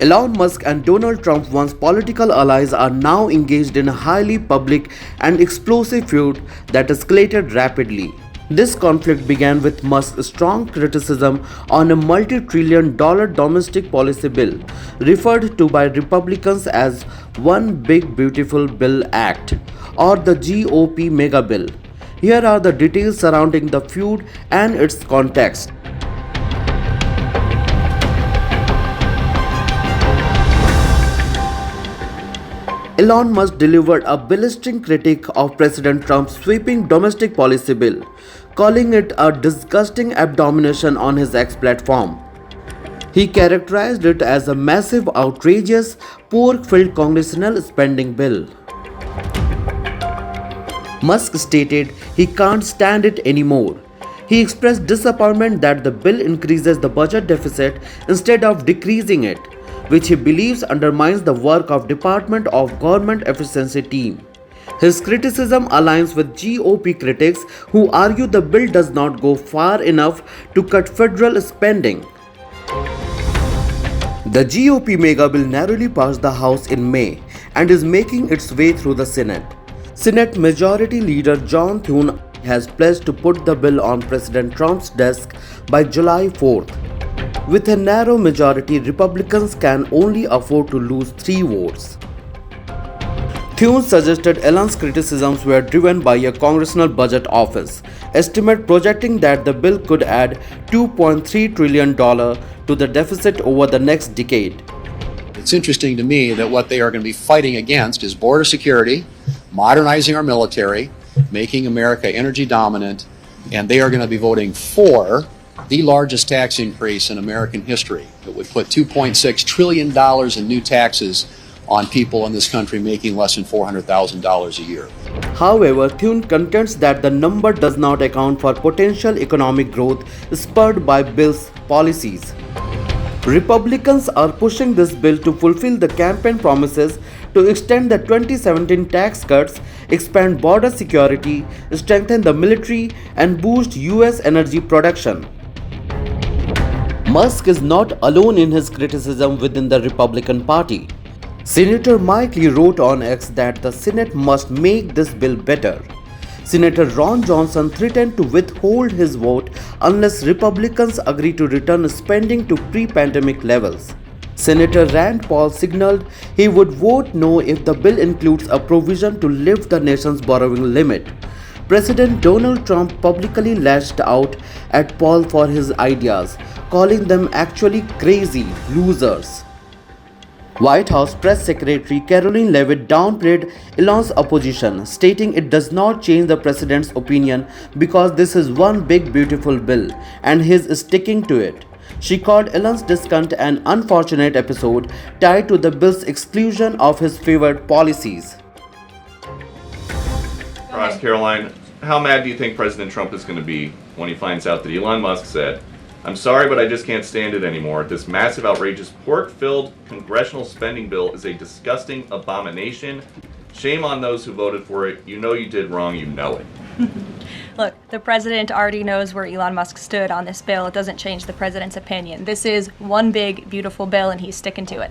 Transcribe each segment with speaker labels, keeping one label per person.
Speaker 1: Elon Musk and Donald Trump, once political allies, are now engaged in a highly public and explosive feud that escalated rapidly. This conflict began with Musk's strong criticism on a multi-trillion-dollar domestic policy bill, referred to by Republicans as One Big Beautiful Bill Act, or the GOP megabill. Here are the details surrounding the feud and its context. Elon Musk delivered a blistering critique of President Trump's sweeping domestic policy bill, calling it a disgusting abomination on his X platform. He characterized it as a massive, outrageous, pork-filled congressional spending bill. Musk stated he can't stand it anymore. He expressed disappointment that the bill increases the budget deficit instead of decreasing it, which he believes undermines the work of Department of Government Efficiency team. His criticism aligns with GOP critics who argue the bill does not go far enough to cut federal spending. The GOP megabill narrowly passed the House in May and is making its way through the Senate. Senate Majority Leader John Thune has pledged to put the bill on President Trump's desk by July 4th. With a narrow majority, Republicans can only afford to lose 3 votes. Thune suggested Elon's criticisms were driven by a Congressional Budget Office estimate projecting that the bill could add $2.3 trillion to the deficit over the next decade.
Speaker 2: It's interesting to me that what they are going to be fighting against is border security, modernizing our military, making America energy dominant, and they are going to be voting for the largest tax increase in American history. It would put $2.6 trillion in new taxes on people in this country making less than $400,000 a year.
Speaker 1: However, Thune contends that the number does not account for potential economic growth spurred by bill's policies. Republicans are pushing this bill to fulfill the campaign promises to extend the 2017 tax cuts, expand border security, strengthen the military, and boost US energy production. Musk is not alone in his criticism within the Republican Party. Senator Mike Lee wrote on X that the Senate must make this bill better. Senator Ron Johnson threatened to withhold his vote unless Republicans agree to return spending to pre-pandemic levels. Senator Rand Paul signaled he would vote no if the bill includes a provision to lift the nation's borrowing limit. President Donald Trump publicly lashed out at Paul for his ideas, calling them actually crazy losers. White House Press Secretary Caroline Leavitt downplayed Elon's opposition, stating it does not change the president's opinion because this is one big beautiful bill and he is sticking to it. She called Elon's dissent an unfortunate episode tied to the bill's exclusion of his favored policies.
Speaker 3: Ross, Caroline, how mad do you think President Trump is going to be when he finds out that Elon Musk said, "I'm sorry, but I just can't stand it anymore. This massive, outrageous, pork-filled congressional spending bill is a disgusting abomination. Shame on those who voted for it. You know you did wrong. You know it."
Speaker 4: Look, the president already knows where Elon Musk stood on this bill. It doesn't change the president's opinion. This is one big, beautiful bill, and he's sticking to it.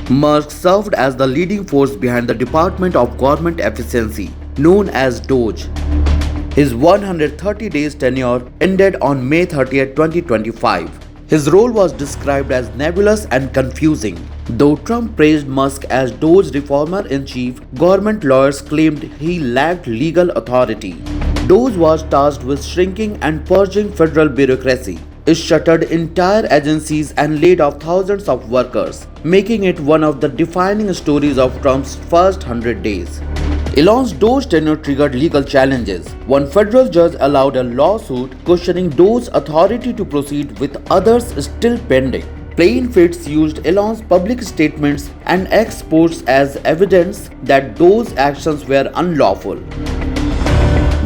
Speaker 1: Musk served as the leading force behind the Department of Government Efficiency, known as DOGE. His 130 days tenure ended on May 30, 2025. His role was described as nebulous and confusing. Though Trump praised Musk as DOGE reformer-in-chief, government lawyers claimed he lacked legal authority. DOGE was tasked with shrinking and purging federal bureaucracy. It shuttered entire agencies and laid off thousands of workers, making it one of the defining stories of Trump's first 100 days. Elon's DOGE tenure triggered legal challenges. One federal judge allowed a lawsuit questioning DOGE's authority to proceed, with others still pending. Plaintiffs used Elon's public statements and X posts as evidence that DOGE's actions were unlawful.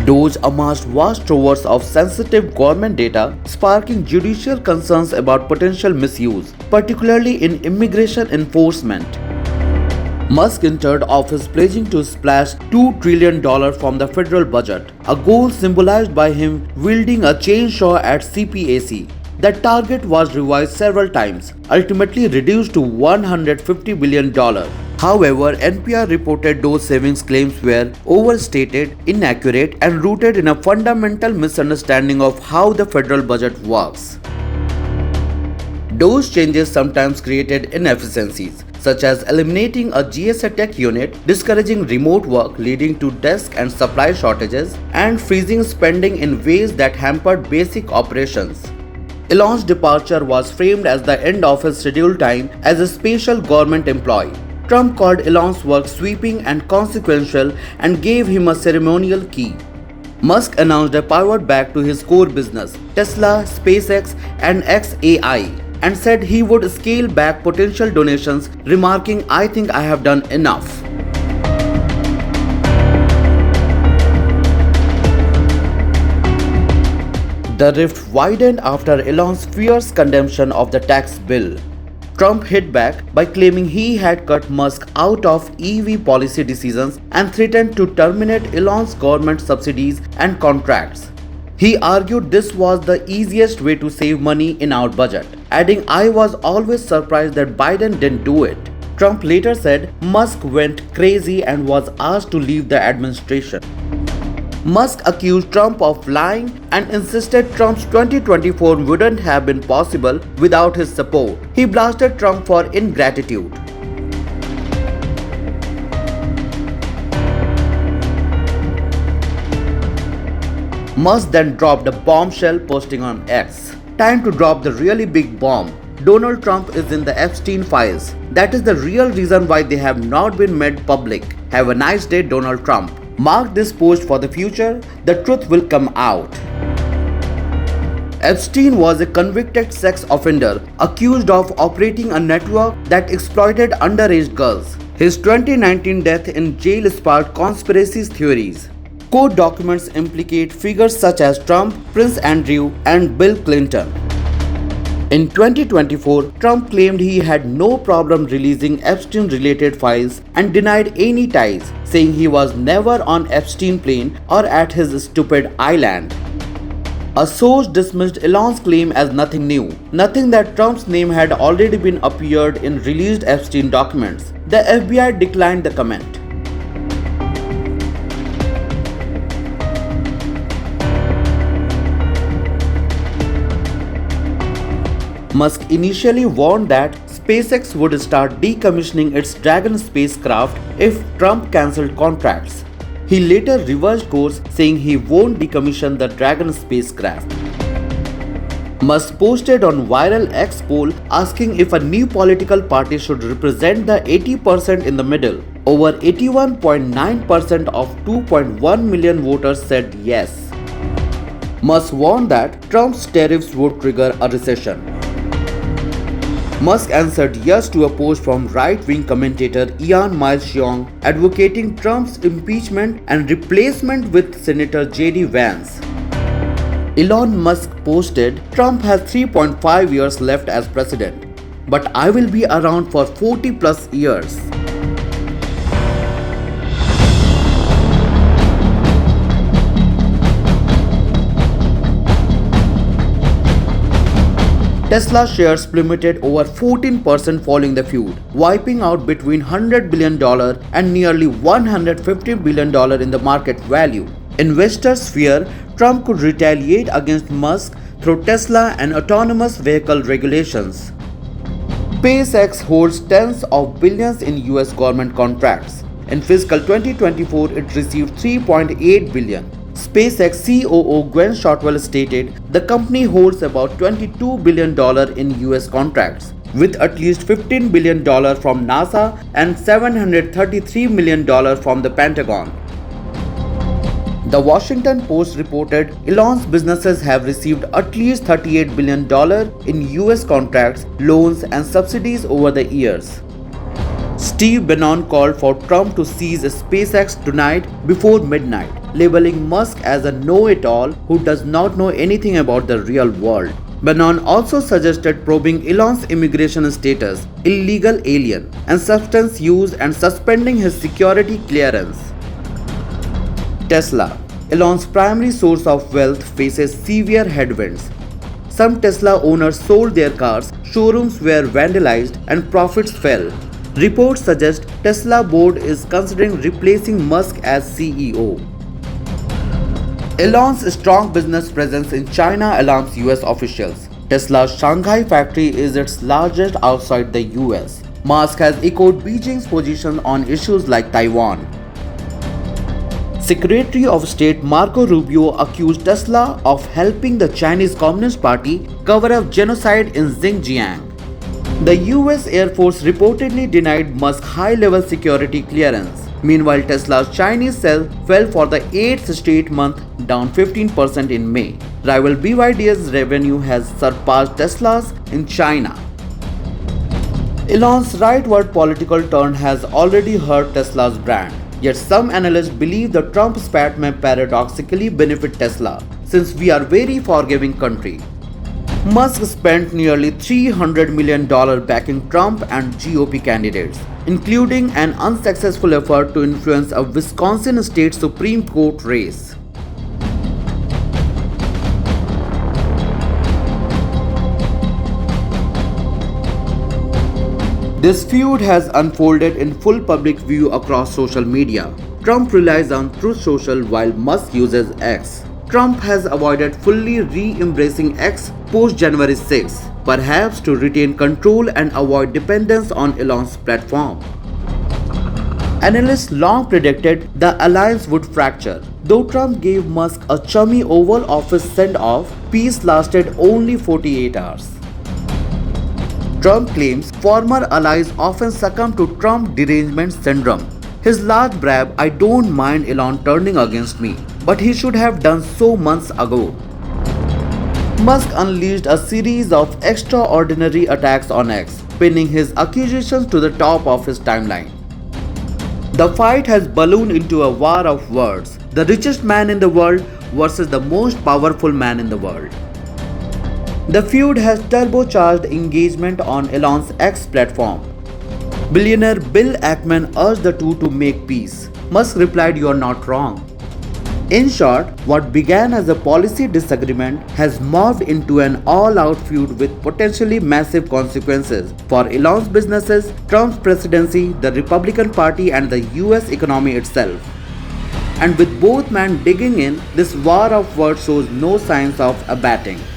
Speaker 1: DOGE amassed vast troves of sensitive government data, sparking judicial concerns about potential misuse, particularly in immigration enforcement. Musk entered office pledging to splash $2 trillion from the federal budget, a goal symbolized by him wielding a chainsaw at CPAC. The target was revised several times, ultimately reduced to $150 billion. However, NPR reported those savings claims were overstated, inaccurate, and rooted in a fundamental misunderstanding of how the federal budget works. Those changes sometimes created inefficiencies, such as eliminating a GSA tech unit, discouraging remote work leading to desk and supply shortages, and freezing spending in ways that hampered basic operations. Elon's departure was framed as the end of his scheduled time as a special government employee. Trump called Elon's work sweeping and consequential and gave him a ceremonial key. Musk announced a pivot back to his core business, Tesla, SpaceX, and XAI, and said he would scale back potential donations, remarking, "I think I have done enough." The rift widened after Elon's fierce condemnation of the tax bill. Trump hit back by claiming he had cut Musk out of EV policy decisions and threatened to terminate Elon's government subsidies and contracts. He argued this was the easiest way to save money in our budget, adding, "I was always surprised that Biden didn't do it." Trump later said Musk went crazy and was asked to leave the administration. Musk accused Trump of lying and insisted Trump's 2024 wouldn't have been possible without his support. He blasted Trump for ingratitude. Musk then dropped a bombshell, posting on X, "Time to drop the really big bomb. Donald Trump is in the Epstein files. That is the real reason why they have not been made public. Have a nice day, Donald Trump. Mark this post for the future. The truth will come out." Epstein was a convicted sex offender accused of operating a network that exploited underage girls. His 2019 death in jail sparked conspiracy theories. Court documents implicate figures such as Trump, Prince Andrew, and Bill Clinton. In 2024, Trump claimed he had no problem releasing Epstein-related files and denied any ties, saying he was never on Epstein plane or at his stupid island. A source dismissed Elon's claim as nothing new, nothing that Trump's name had already been appeared in released Epstein documents. The FBI declined the comment. Musk initially warned that SpaceX would start decommissioning its Dragon spacecraft if Trump cancelled contracts. He later reversed course, saying he won't decommission the Dragon spacecraft. Musk posted on viral X poll asking if a new political party should represent the 80% in the middle. Over 81.9% of 2.1 million voters said yes. Musk warned that Trump's tariffs would trigger a recession. Musk answered yes to a post from right-wing commentator Ian Miles-Cheong advocating Trump's impeachment and replacement with Senator J.D. Vance. Elon Musk posted, "Trump has 3.5 years left as president, but I will be around for 40 plus years." Tesla shares plummeted over 14% following the feud, wiping out between $100 billion and nearly $150 billion in the market value. Investors fear Trump could retaliate against Musk through Tesla and autonomous vehicle regulations. SpaceX holds tens of billions in US government contracts. In fiscal 2024, it received $3.8 billion. SpaceX COO Gwen Shotwell stated the company holds about $22 billion in US contracts, with at least $15 billion from NASA and $733 million from the Pentagon. The Washington Post reported Elon's businesses have received at least $38 billion in US contracts, loans, and subsidies over the years. Steve Bannon called for Trump to seize SpaceX tonight before midnight, labeling Musk as a know-it-all who does not know anything about the real world. Bannon also suggested probing Elon's immigration status, illegal alien, and substance use and suspending his security clearance. Tesla, Elon's primary source of wealth, faces severe headwinds. Some Tesla owners sold their cars, showrooms were vandalized, and profits fell. Reports suggest Tesla board is considering replacing Musk as CEO. Elon's strong business presence in China alarms US officials. Tesla's Shanghai factory is its largest outside the US. Musk has echoed Beijing's position on issues like Taiwan. Secretary of State Marco Rubio accused Tesla of helping the Chinese Communist Party cover up genocide in Xinjiang. The US Air Force reportedly denied Musk high-level security clearance. Meanwhile, Tesla's Chinese sale fell for the 8th straight month, down 15% in May. Rival BYD's revenue has surpassed Tesla's in China. Elon's rightward political turn has already hurt Tesla's brand. Yet some analysts believe the Trump spat may paradoxically benefit Tesla, since we are a very forgiving country. Musk spent nearly $300 million backing Trump and GOP candidates, including an unsuccessful effort to influence a Wisconsin state Supreme Court race. This feud has unfolded in full public view across social media. Trump relies on Truth Social while Musk uses X. Trump has avoided fully re-embracing X post-January 6, perhaps to retain control and avoid dependence on Elon's platform. Analysts long predicted the alliance would fracture. Though Trump gave Musk a chummy Oval Office send-off, peace lasted only 48 hours. Trump claims former allies often succumb to Trump derangement syndrome. His large brab, "I don't mind Elon turning against me," but he should have done so months ago. Musk unleashed a series of extraordinary attacks on X, pinning his accusations to the top of his timeline. The fight has ballooned into a war of words, the richest man in the world versus the most powerful man in the world. The feud has turbocharged engagement on Elon's X platform. Billionaire Bill Ackman urged the two to make peace. Musk replied, "You are not wrong." In short, what began as a policy disagreement has morphed into an all-out feud with potentially massive consequences for Elon's businesses, Trump's presidency, the Republican Party, and the US economy itself. And with both men digging in, this war of words shows no signs of abating.